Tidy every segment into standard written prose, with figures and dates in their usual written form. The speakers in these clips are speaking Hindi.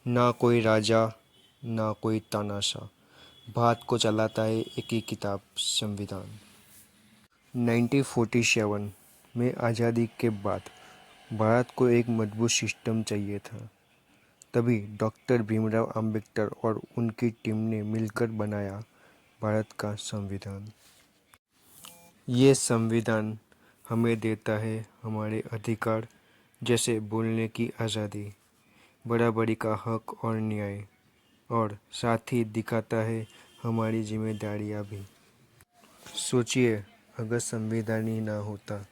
ना कोई राजा, ना कोई तानाशाह। भारत को चलाता है एक ही किताब, संविधान। 1947 में आज़ादी के बाद भारत को एक मजबूत सिस्टम चाहिए था। तभी डॉक्टर भीमराव अंबेडकर और उनकी टीम ने मिलकर बनाया भारत का संविधान। ये संविधान हमें देता है हमारे अधिकार, जैसे बोलने की आज़ादी, बराबरी का हक और न्याय, और साथ ही दिखाता है हमारी जिम्मेदारियां भी। सोचिए, अगर संविधान ही ना होता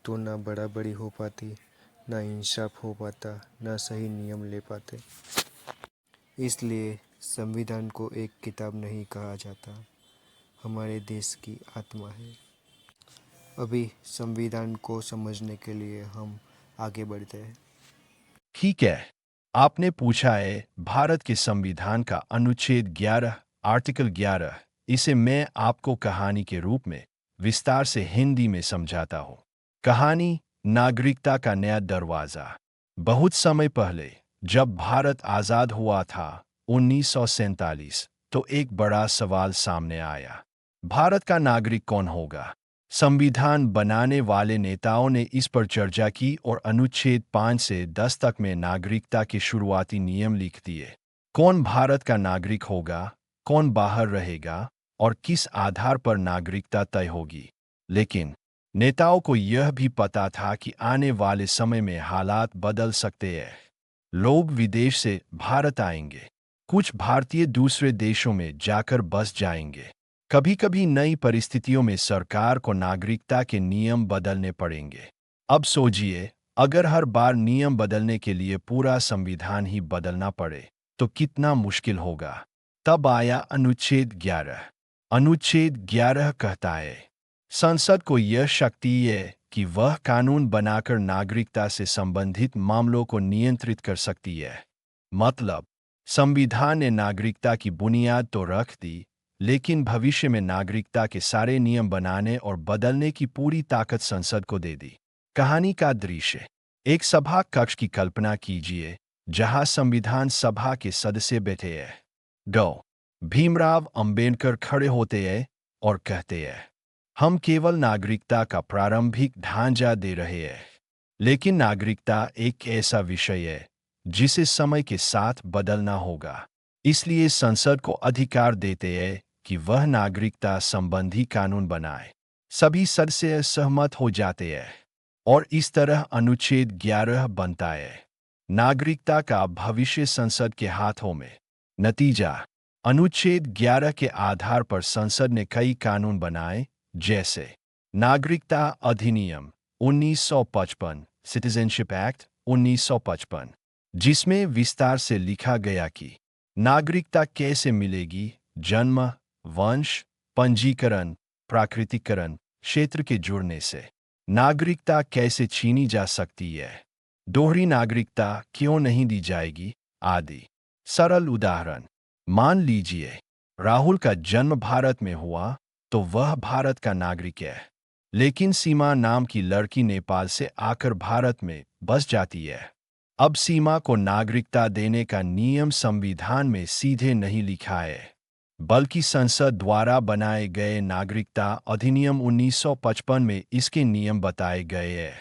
तो ना बराबरी हो पाती, ना इंसाफ हो पाता, ना सही नियम ले पाते। इसलिए संविधान को एक किताब नहीं कहा जाता, हमारे देश की आत्मा है। अभी संविधान को समझने के लिए हम आगे बढ़ते हैं। ठीक है, आपने पूछा है भारत के संविधान का अनुच्छेद 11, आर्टिकल 11। इसे मैं आपको कहानी के रूप में विस्तार से हिंदी में समझाता हूँ। कहानी: नागरिकता का नया दरवाज़ा। बहुत समय पहले, जब भारत आज़ाद हुआ था, 1947, तो एक बड़ा सवाल सामने आया। भारत का नागरिक कौन होगा? संविधान बनाने वाले नेताओं ने इस पर चर्चा की और अनुच्छेद 5 से 10 तक में नागरिकता के शुरुआती नियम लिख दिए। कौन भारत का नागरिक होगा, कौन बाहर रहेगा, और किस आधार पर नागरिकता तय होगी। लेकिन नेताओं को यह भी पता था कि आने वाले समय में हालात बदल सकते हैं। लोग विदेश से भारत आएंगे, कुछ भारतीय दूसरे देशों में जाकर बस जाएंगे। कभी कभी नई परिस्थितियों में सरकार को नागरिकता के नियम बदलने पड़ेंगे। अब सोचिए, अगर हर बार नियम बदलने के लिए पूरा संविधान ही बदलना पड़े तो कितना मुश्किल होगा। तब आया अनुच्छेद 11। अनुच्छेद 11 कहता है, संसद को यह शक्ति है कि वह कानून बनाकर नागरिकता से संबंधित मामलों को नियंत्रित कर सकती है। मतलब, संविधान ने नागरिकता की बुनियाद तो रख दी, लेकिन भविष्य में नागरिकता के सारे नियम बनाने और बदलने की पूरी ताकत संसद को दे दी। कहानी का दृश्य: एक सभा कक्ष की कल्पना कीजिए, जहां संविधान सभा के सदस्य बैठे हैं। गौ भीमराव अंबेडकर खड़े होते हैं और कहते हैं, हम केवल नागरिकता का प्रारंभिक ढांचा दे रहे हैं। लेकिन नागरिकता एक ऐसा विषय है जिसे समय के साथ बदलना होगा। इसलिए संसद को अधिकार देते हैं कि वह नागरिकता संबंधी कानून बनाए। सभी सदस्य सहमत हो जाते हैं और इस तरह अनुच्छेद 11 बनता है। नागरिकता का भविष्य संसद के हाथों में। नतीजा: अनुच्छेद 11 के आधार पर संसद ने कई कानून बनाए, जैसे नागरिकता अधिनियम 1955, सिटीजनशिप एक्ट 1955, जिसमें विस्तार से लिखा गया कि नागरिकता कैसे मिलेगी: जन्म, वंश, पंजीकरण, प्राकृतिकरण, क्षेत्र के जुड़ने से। नागरिकता कैसे छीनी जा सकती है, दोहरी नागरिकता क्यों नहीं दी जाएगी, आदि। सरल उदाहरण: मान लीजिए राहुल का जन्म भारत में हुआ, तो वह भारत का नागरिक है। लेकिन सीमा नाम की लड़की नेपाल से आकर भारत में बस जाती है। अब सीमा को नागरिकता देने का नियम संविधान में सीधे नहीं लिखा है, बल्कि संसद द्वारा बनाए गए नागरिकता अधिनियम 1955 में इसके नियम बताए गए हैं।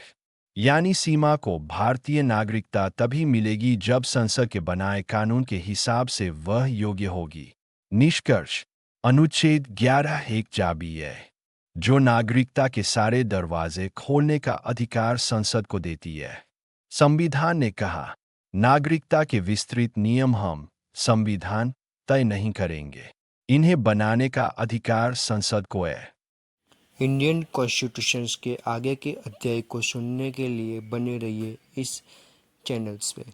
यानी सीमा को भारतीय नागरिकता तभी मिलेगी जब संसद के बनाए कानून के हिसाब से वह योग्य होगी। निष्कर्ष: अनुच्छेद 11 एक चाबी है जो नागरिकता के सारे दरवाजे खोलने का अधिकार संसद को देती है। संविधान ने कहा, नागरिकता के विस्तृत नियम हम, संविधान, तय नहीं करेंगे। इन्हें बनाने का अधिकार संसद को है। इंडियन कॉन्स्टिट्यूशन के आगे के अध्याय को सुनने के लिए बने रहिए इस चैनल्स पे।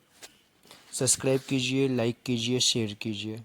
सब्सक्राइब कीजिए, लाइक कीजिए, शेयर कीजिए।